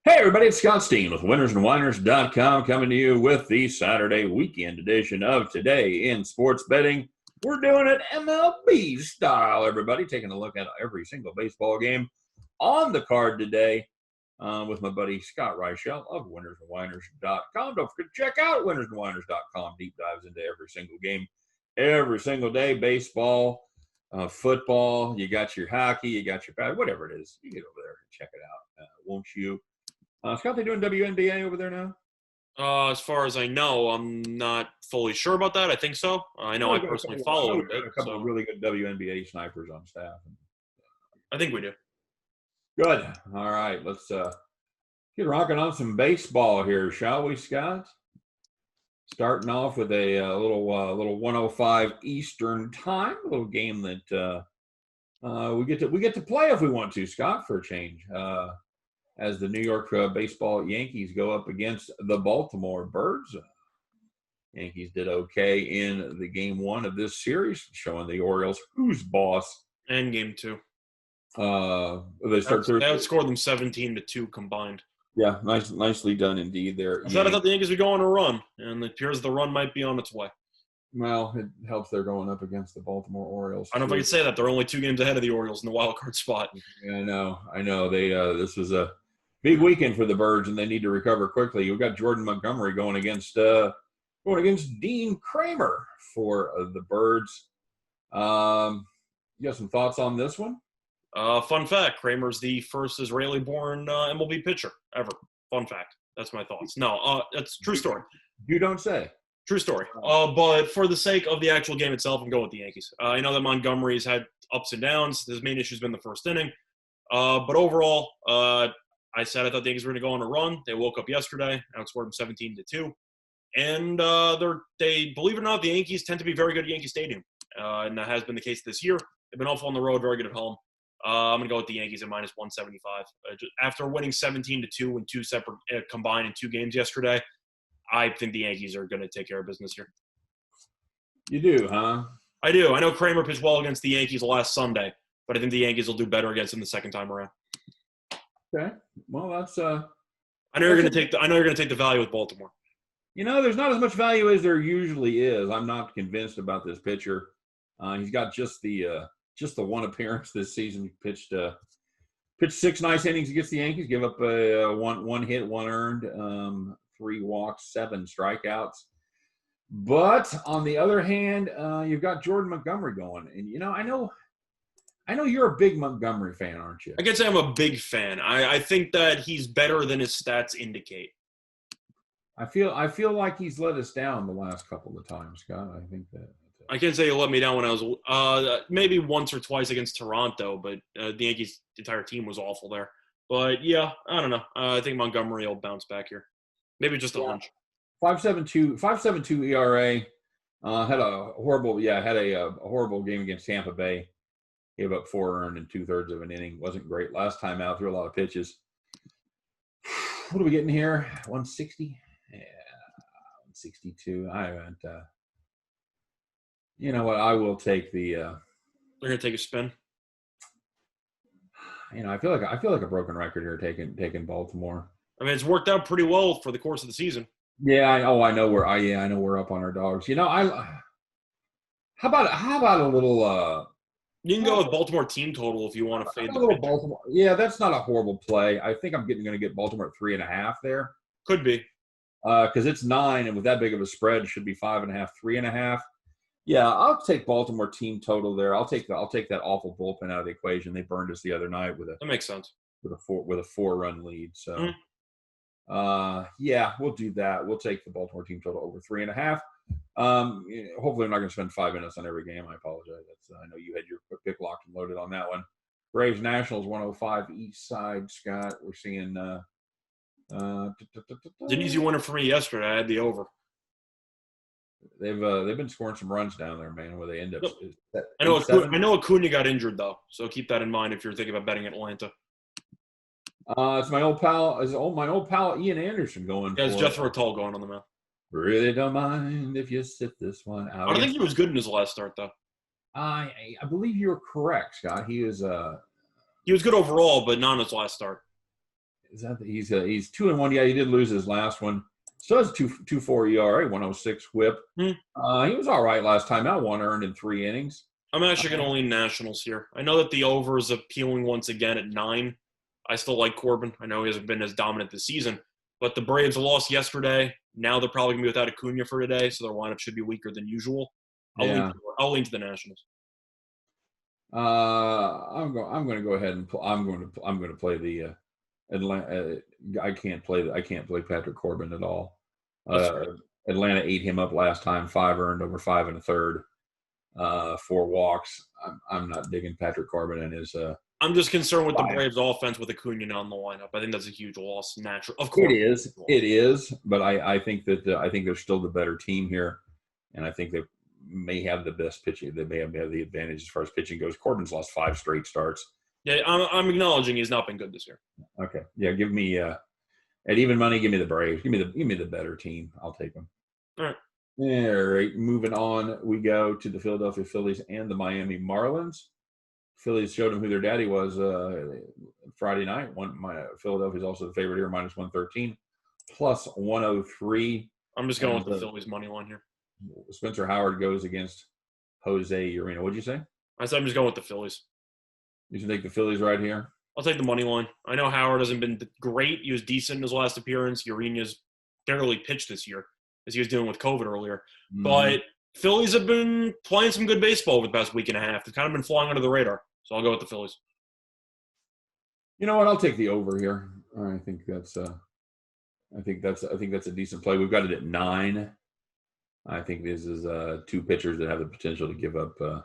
Hey everybody, it's Scott Steen with winnersandwhiners.com coming to you with the Saturday weekend edition of Today in Sports Betting. We're doing it MLB style, everybody, taking a look at every single baseball game on the card today with my buddy Scott Reichel of winnersandwhiners.com. Don't forget to check out winnersandwhiners.com. Deep dives into every single game, every single day, baseball, football, you got your hockey, you got your pad, whatever it is, you get over there and check it out, won't you? Scott, they doing WNBA over there now? As far as I know, I'm not fully sure about that. I think so. I know I personally follow it a bit. A couple of really good WNBA snipers on staff. I think we do. Good. All right, let's get rocking on some baseball here, shall we, Scott? Starting off with a little 105 Eastern time, a little game that we get to play if we want to, Scott, for a change. As the New York baseball Yankees go up against the Baltimore Birds. Yankees did okay in the game one of this series, showing the Orioles who's boss. And game two. They outscored them 17-2 combined. Yeah, nicely done indeed there. I thought the Yankees would go on a run, and it appears the run might be on its way. Well, it helps they're going up against the Baltimore Orioles. I don't know if I could say that. They're only 2 games ahead of the Orioles in the wild card spot. Yeah, I know. They this was a big weekend for the Birds, and they need to recover quickly. You've got Jordan Montgomery going against Dean Kramer for the Birds. You got some thoughts on this one? Fun fact: Kramer's the first Israeli-born MLB pitcher ever. Fun fact. That's my thoughts. No, that's true story. You don't say. True story. But for the sake of the actual game itself, I'm going with the Yankees. I know that Montgomery's had ups and downs. His main issue has been the first inning. But overall, I said I thought the Yankees were going to go on a run. They woke up yesterday, outscored them 17-2. And they, believe it or not, the Yankees tend to be very good at Yankee Stadium. And that has been the case this year. They've been awful on the road, very good at home. I'm going to go with the Yankees at minus 175. After winning 17-2 in two separate combined in 2 games yesterday, I think the Yankees are going to take care of business here. You do, huh? I do. I know Kramer pitched well against the Yankees last Sunday, but I think the Yankees will do better against him the second time around. Okay. Well, that's I know you're going to take the value with Baltimore. You know, there's not as much value as there usually is. I'm not convinced about this pitcher. He's got just the one appearance this season. He pitched 6 nice innings against the Yankees, give up one hit, 1 earned, 3 walks, 7 strikeouts. But on the other hand, you've got Jordan Montgomery going, and you know, I know you're a big Montgomery fan, aren't you? I can say I'm a big fan. I think that he's better than his stats indicate. I feel like he's let us down the last couple of times, Scott. I think that. I can't say he let me down when I was maybe once or twice against Toronto, but the Yankees' entire team was awful there. But yeah, I don't know. I think Montgomery will bounce back here. Maybe just a hunch. 5.72 ERA. Had a horrible game against Tampa Bay. Gave up 4 earned in 2/3 of an inning. Wasn't great last time out. Threw a lot of pitches. What are we getting here? 160? Yeah, 162. I haven't. You know what? I will take the. They're gonna take a spin. You know, I feel like a broken record here taking Baltimore. I mean, it's worked out pretty well for the course of the season. Yeah, I know we're up on our dogs. You know, how about a little. You can go with Baltimore team total if you want to fade the pitcher. Baltimore. Yeah, that's not a horrible play. I think I'm going to get Baltimore at 3.5 there. Could be. Because it's 9, and with that big of a spread, it should be 5.5, 3.5. Yeah, I'll take Baltimore team total there. I'll take that awful bullpen out of the equation. They burned us the other night with that makes sense. With a 4-run lead. So, yeah, we'll do that. We'll take the Baltimore team total over 3.5. Hopefully I'm not going to spend 5 minutes on every game. I apologize. I know you had your pick locked and loaded on that one. Braves Nationals 105 East Side, Scott. We're seeing it's an easy winner for me yesterday. I had the over. They've been scoring some runs down there, man, where they end up. I know Acuna got injured though, so keep that in mind if you're thinking about betting Atlanta. It's my old pal Ian Anderson going. Yeah, it's Jethro Tull going on the mound. Really don't mind if you sit this one out. I don't think he was good in his last start, though. I believe you were correct, Scott. He was good overall, but not in his last start. He's 2-1. Yeah, he did lose his last one. Still has 2.24 ERA, 106 WHIP. He was all right last time out. 1 earned in 3 innings. I'm actually going to lean Nationals here. I know that the over is appealing once again at 9. I still like Corbin. I know he hasn't been as dominant this season, but the Braves lost yesterday. Now they're probably going to be without Acuna for today, so their lineup should be weaker than usual. I'll lean to the Nationals. I'm going to go ahead and I'm going to play the Atlanta. I can't play Patrick Corbin at all. Atlanta ate him up last time. 5 earned over 5 1/3. 4 walks. I'm not digging Patrick Corbin and his. I'm just concerned with the Braves' offense with Acuna on the lineup. I think that's a huge loss. Natural, of course. It is. But I think that I think they're still the better team here, and I think they may have the best pitching. They may have the advantage as far as pitching goes. Corbin's lost 5 straight starts. Yeah, I'm acknowledging he's not been good this year. Okay. Yeah, give me at even money. Give me the Braves. Give me the better team. I'll take them. All right. All right. Moving on, we go to the Philadelphia Phillies and the Miami Marlins. Phillies showed them who their daddy was Friday night. Philadelphia's also the favorite here, -113, plus 103. I'm just going with the Phillies money line here. Spencer Howard goes against Jose Urena. What'd you say? I said I'm just going with the Phillies. You should take the Phillies right here? I'll take the money line. I know Howard hasn't been great. He was decent in his last appearance. Urena's barely pitched this year as he was dealing with COVID earlier. Mm-hmm. But Phillies have been playing some good baseball over the past week and a half. They've kind of been flying under the radar. So I'll go with the Phillies. You know what? I'll take the over here. I think that's a decent play. We've got it at 9. I think this is 2 pitchers that have the potential to give up a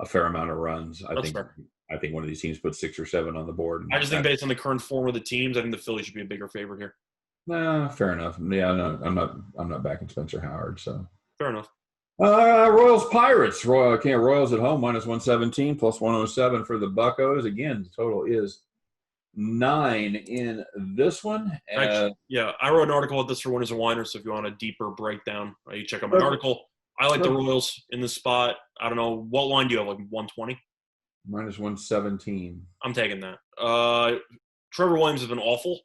fair amount of runs. I think one of these teams puts 6 or 7 on the board. I just think based on the current form of the teams, I think the Phillies should be a bigger favorite here. Nah, fair enough. Yeah, no, I'm not backing Spencer Howard. So fair enough. Royals Pirates. Royals at home -117 plus 107 for the Buccos. Again, the total is 9 in this one. Yeah, I wrote an article about this for Winners and Winers. So if you want a deeper breakdown, you check out my article. I like the Royals in this spot. I don't know what line do you have, like 120? -117. I'm taking that. Trevor Williams has been awful.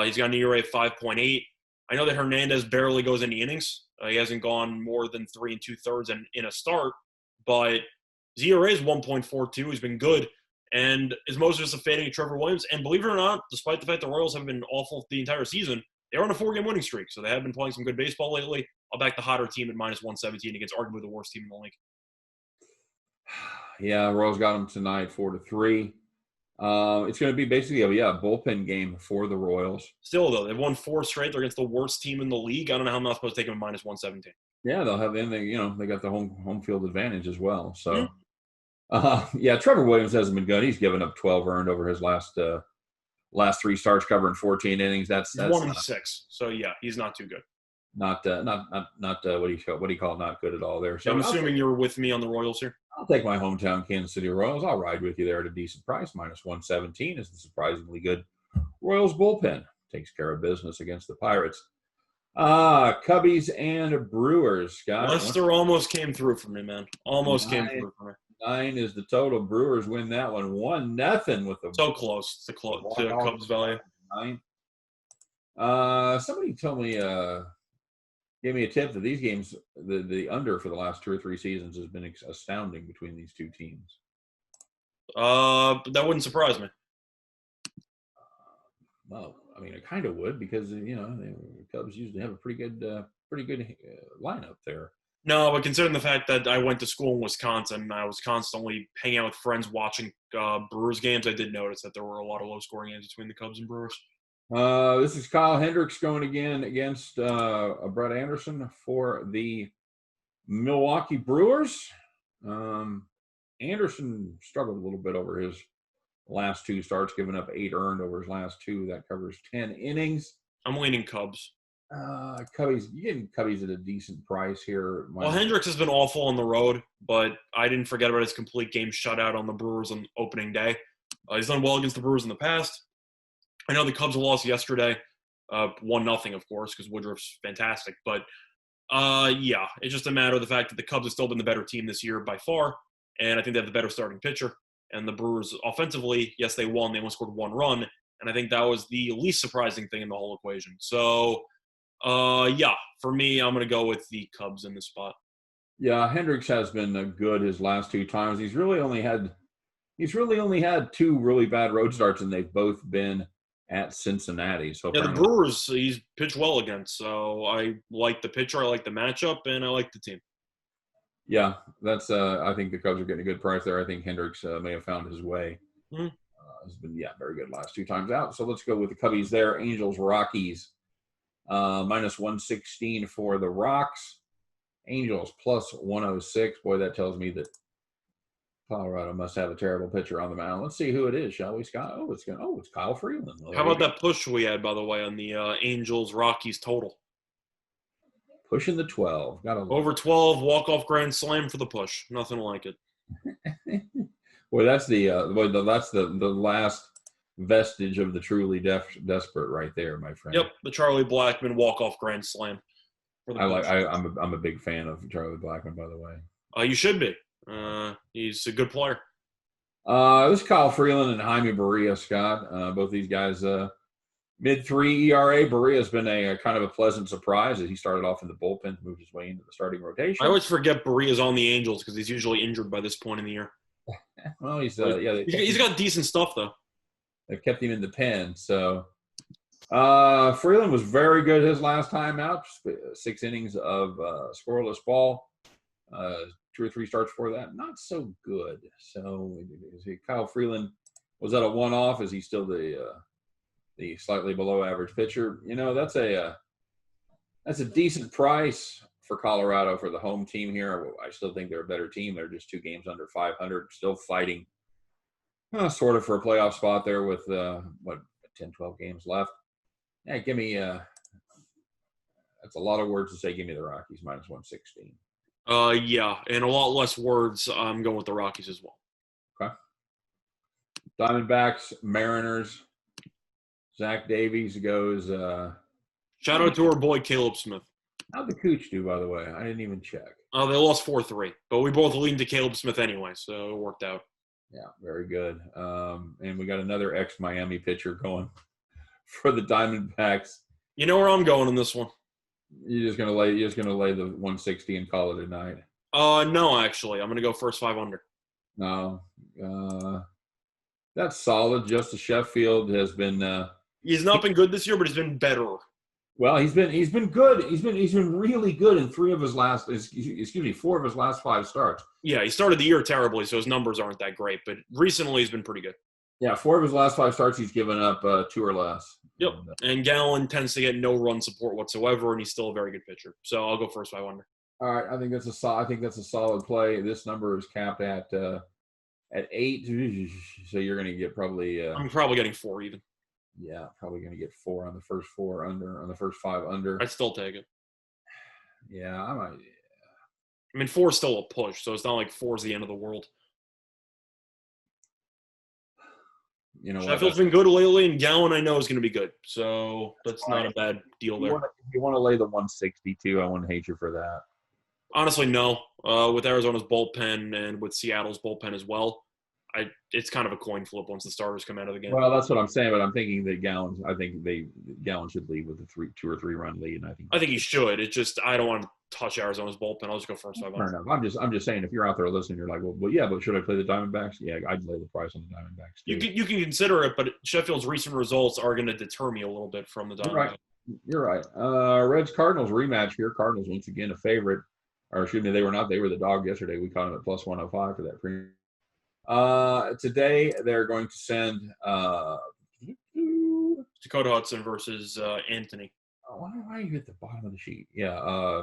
He's got an ERA of 5.8. I know that Hernandez barely goes into innings. He hasn't gone more than 3 2/3 in a start, but his ERA is 1.42. He's been good, and is most of us fading at Trevor Williams. And believe it or not, despite the fact the Royals have been awful the entire season, they're on a 4-game winning streak, so they have been playing some good baseball lately. I'll back the hotter team at -117 against arguably the worst team in the league. Yeah, Royals got them tonight 4-3. It's going to be basically a bullpen game for the Royals. Still, though, they've won 4 straight. They're against the worst team in the league. I don't know how I'm not supposed to take them at -117. Yeah, they'll have they got the home field advantage as well. So, Trevor Williams hasn't been good. He's given up 12 earned over his last 3 starts, covering 14 innings. That's 1-6. So yeah, he's not too good. Not what do you call not good at all there. So I'm assuming you're with me on the Royals here. I'll take my hometown Kansas City Royals. I'll ride with you there at a decent price. -117 is the surprisingly good Royals bullpen. Takes care of business against the Pirates. Cubbies and Brewers, Scott. Lester almost came through for me, man. Almost came through for me. 9 is the total. Brewers win that one 1-0 with the so close to Cubs value. 9. Somebody told me gave me a tip that these games, the under for the last 2 or 3 seasons has been astounding between these 2 teams. That wouldn't surprise me. Well, I mean, it kind of would because the Cubs usually have a pretty good lineup there. No, but considering the fact that I went to school in Wisconsin, and I was constantly hanging out with friends watching Brewers games, I did notice that there were a lot of low-scoring games between the Cubs and Brewers. This is Kyle Hendricks going again against Brett Anderson for the Milwaukee Brewers. Anderson struggled a little bit over his last 2 starts, giving up 8 earned over his last 2. That covers 10 innings. I'm leaning Cubs. Cubbies, you're getting Cubbies at a decent price here. Well, Hendricks has been awful on the road, but I didn't forget about his complete game shutout on the Brewers on opening day. He's done well against the Brewers in the past. I know the Cubs lost yesterday, 1-0, of course, because Woodruff's fantastic. But, it's just a matter of the fact that the Cubs have still been the better team this year by far, and I think they have the better starting pitcher. And the Brewers offensively, yes, they won. They only scored 1 run. And I think that was the least surprising thing in the whole equation. So, yeah, for me, I'm going to go with the Cubs in this spot. Yeah, Hendricks has been good his last 2 times. He's really only had 2 really bad road starts, and they've both been at Cincinnati. So Yeah, the Brewers, he's pitched well against. So I like the pitcher, I like the matchup, and I like the team. Yeah, that's. I think the Cubs are getting a good price there. I think Hendricks may have found his way. Mm-hmm. Has been very good last 2 times out. So let's go with the Cubbies there. Angels, Rockies, minus 116 for the Rocks. Angels plus 106. Boy, that tells me that Colorado must have a terrible pitcher on the mound. Let's see who it is, shall we, Scott? It's Kyle Freeland. How about that push we had, by the way, on the Angels Rockies total? Pushing the 12. Over 12, walk-off grand slam for the push. Nothing like it. Boy, that's the last vestige of the truly desperate right there, my friend. Yep, the Charlie Blackmon walk-off grand slam. I'm a big fan of Charlie Blackmon, by the way. You should be. He's a good player. This is Kyle Freeland and Jaime Barria, Scott. Both these guys, mid-3 ERA. Barria's been a kind of a pleasant surprise as he started off in the bullpen, moved his way into the starting rotation. I always forget Barria's on the Angels because he's usually injured by this point in the year. Well, he's got decent stuff though. They've kept him in the pen. So Freeland was very good his last time out. 6 innings of scoreless ball. 2 or 3 starts for that, not so good. So Kyle Freeland, was that a one-off? Is he still the slightly below average pitcher? That's a decent price for Colorado for the home team here. I still think they're a better team. They're just 2 games under 500, still fighting sort of for a playoff spot there with 10, 12 games left. Yeah, give me that's a lot of words to say. Give me the Rockies minus 116. Yeah, and a lot less words. I'm going with the Rockies as well. Okay. Diamondbacks, Mariners. Zach Davies goes. Shout out to our boy Caleb Smith. How'd the Cooch do, by the way? I didn't even check. They lost 4-3, but we both leaned to Caleb Smith anyway, so it worked out. Yeah, very good. And we got another ex-Miami pitcher going for the Diamondbacks. You know where I'm going in this one? You're just gonna lay the 160 and call it a night. No, actually, I'm gonna go first 5 under. No, that's solid. Justice Sheffield has been. He's not been good this year, but he's been better. Well, he's been good. He's been really good in 4 of his last 5 starts. Yeah, he started the year terribly, so his numbers aren't that great. But recently, he's been pretty good. Yeah, 4 of his last 5 starts, he's given up 2 or less. Yep, and Gallen tends to get no run support whatsoever, and he's still a very good pitcher. So I'll go first 5 under. All right, I think that's a solid play. This number is capped at 8, so you're going to get probably. I'm probably getting 4 even. Yeah, probably going to get 4 on the first 4 under, on the first 5 under. I'd still take it. Yeah, I might. I mean, 4 is still a push, so it's not like 4 is the end of the world. Sheffield's been good lately, and Gallen I know is going to be good, so that's not a bad deal there. If you want to lay the 162, I wouldn't hate you for that. Honestly, no. With Arizona's bullpen and with Seattle's bullpen as well, it's kind of a coin flip once the starters come out of the game. Well, that's what I'm saying, but I'm thinking that Gallen should lead with a 2 or 3 run lead. And I think he should. It's just I don't want to touch Arizona's bullpen. I'll just go first 5 under. Fair enough. I'm just saying, if you're out there listening, you're like, well, yeah, but should I play the Diamondbacks? Yeah, I'd lay the price on the Diamondbacks too. You can consider it, but Sheffield's recent results are going to deter me a little bit from the Diamondbacks. You're right. Reds Cardinals rematch here. Cardinals once again a favorite. Or excuse me, they were not. They were the dog yesterday. We caught them at plus 105 for that premium. Today they're going to send Dakota Hudson versus Anthony. Why are you at the bottom of the sheet? Yeah.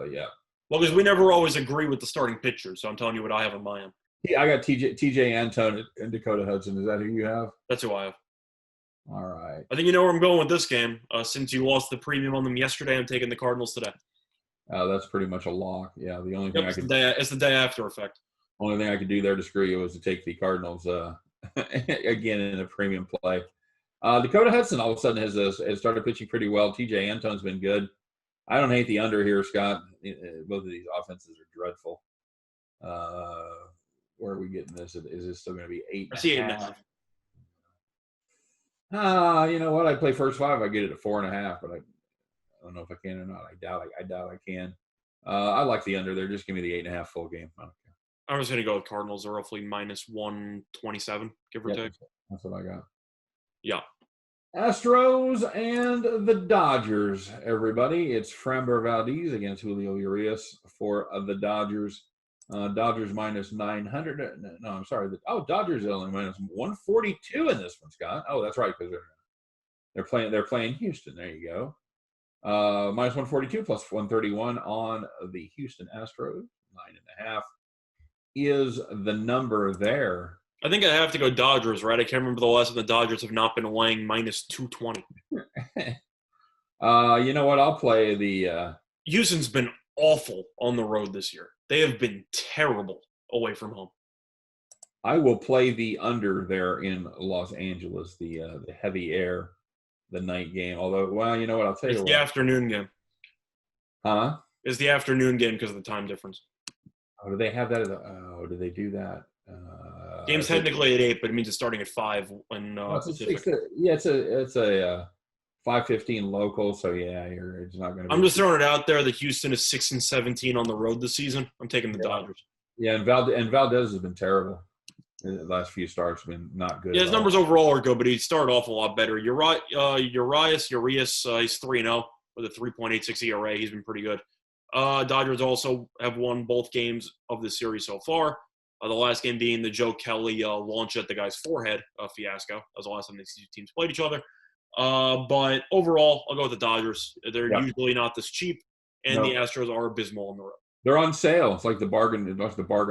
Yeah. Well, because we never always agree with the starting pitcher, so I'm telling you what I have in mind. Yeah, I got TJ Antone and Dakota Hudson. Is that who you have? That's who I have. All right. I think you know where I'm going with this game. Since you lost the premium on them yesterday, I'm taking the Cardinals today. That's pretty much a lock. Yeah, the only thing it's the day after effect. Only thing I could do there to screw you was to take the Cardinals again in a premium play. Dakota Hudson all of a sudden has started pitching pretty well. TJ Antone's been good. I don't hate the under here, Scott. Both of these offenses are dreadful. Where are we getting this? Is this still going to be 8.5? I see 8.5. You know what? I play first five. I get it at 4.5, but I don't know if I can or not. I doubt I can. I like the under there. Just give me the 8.5 full game. I don't care. I'm just going to go with Cardinals. They're roughly minus 127, give or take. That's what I got. Yeah. Astros and the Dodgers, everybody. It's Framber Valdez against Julio Urias for the Dodgers. Dodgers minus 900. No, I'm sorry. Dodgers only minus 142 in this one, Scott. Oh, that's right, because they're playing Houston. There you go. Minus 142 plus 131 on the Houston Astros. 9.5 is the number there. I think I have to go Dodgers, right? I can't remember the last time the Dodgers have not been laying minus 220. You know what? I'll play the Houston's been awful on the road this year. They have been terrible away from home. I will play the under there in Los Angeles, the heavy air, the night game. Although, well, you know what? I'll tell you what. It's the afternoon game. Huh? It's the afternoon game because of the time difference. Oh, do they have that? Do they do that? Game's technically at 8, but it means it's starting at 5 when Pacific. It's a 5:15 local, so yeah, it's not going to. I'm just throwing it out there that Houston is 6-17 on the road this season. I'm taking the Dodgers. Yeah, and Valdez has been terrible. The last few starts have been not good. Yeah, his numbers overall are good, but he started off a lot better. Urias, he's 3-0 with a 3.86 ERA. He's been pretty good. Dodgers also have won both games of the series so far. The last game being the Joe Kelly launch at the guy's forehead fiasco. That was the last time these two teams played each other. But overall, I'll go with the Dodgers. They're usually not this cheap, and the Astros are abysmal on the road. They're on sale. It's like the bargain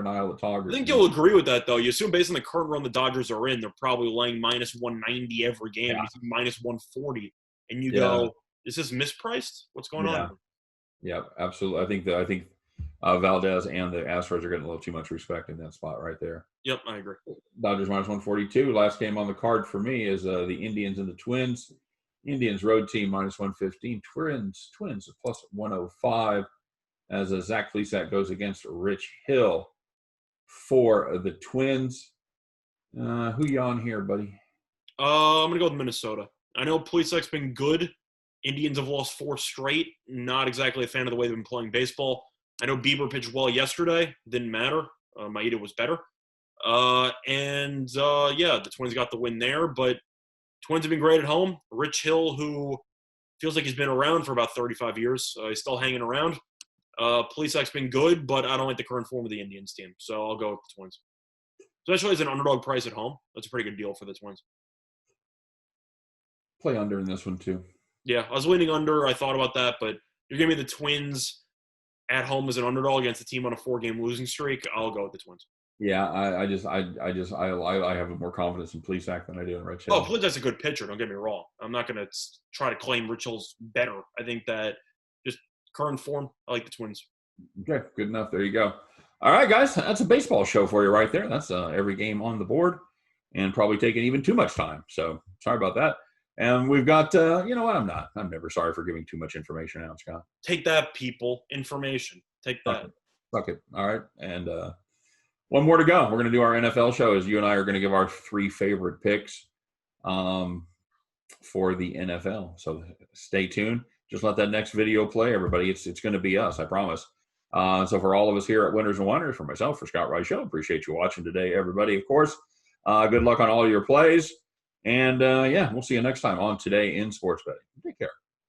aisle at Target. I think you'll agree with that, though. You assume based on the current run the Dodgers are in, they're probably laying minus 190 every game, minus 140, and you go, is this mispriced? What's going on? Yeah, absolutely. I think Valdez and the Astros are getting a little too much respect in that spot right there. Yep, I agree. Dodgers minus 142. Last game on the card for me is the Indians and the Twins. Indians road team minus 115. Twins plus 105 as Zach Plesac goes against Rich Hill for the Twins. Who you on here, buddy? I'm going to go with Minnesota. I know Plesac's been good. Indians have lost 4 straight. Not exactly a fan of the way they've been playing baseball. I know Bieber pitched well yesterday. Didn't matter. Maeda was better. The Twins got the win there. But Twins have been great at home. Rich Hill, who feels like he's been around for about 35 years. He's still hanging around. Plesac's been good, but I don't like the current form of the Indians team. So I'll go with the Twins. Especially as an underdog price at home. That's a pretty good deal for the Twins. Play under in this one, too. Yeah, I was leaning under. I thought about that, but you're giving me the Twins at home as an underdog against a team on a 4-game losing streak. I'll go with the Twins. Yeah, I have more confidence in Plesac than I do in Rich Hill. Oh, Plesac's a good pitcher. Don't get me wrong. I'm not going to try to claim Rich Hill's better. I think that just current form, I like the Twins. Okay, good enough. There you go. All right, guys, that's a baseball show for you right there. That's every game on the board, and probably taking even too much time. So sorry about that. And we've got, you know what? I'm never sorry for giving too much information out, Scott. Take that, people. Information. Take that. Fuck it. All right. And one more to go. We're going to do our NFL show as you and I are going to give our 3 favorite picks for the NFL. So stay tuned. Just let that next video play, everybody. It's going to be us, I promise. So for all of us here at Winners and Wonders, for myself, for Scott Rice Show, appreciate you watching today, everybody, of course. Good luck on all your plays. And, we'll see you next time on Today in Sports Betting. Take care.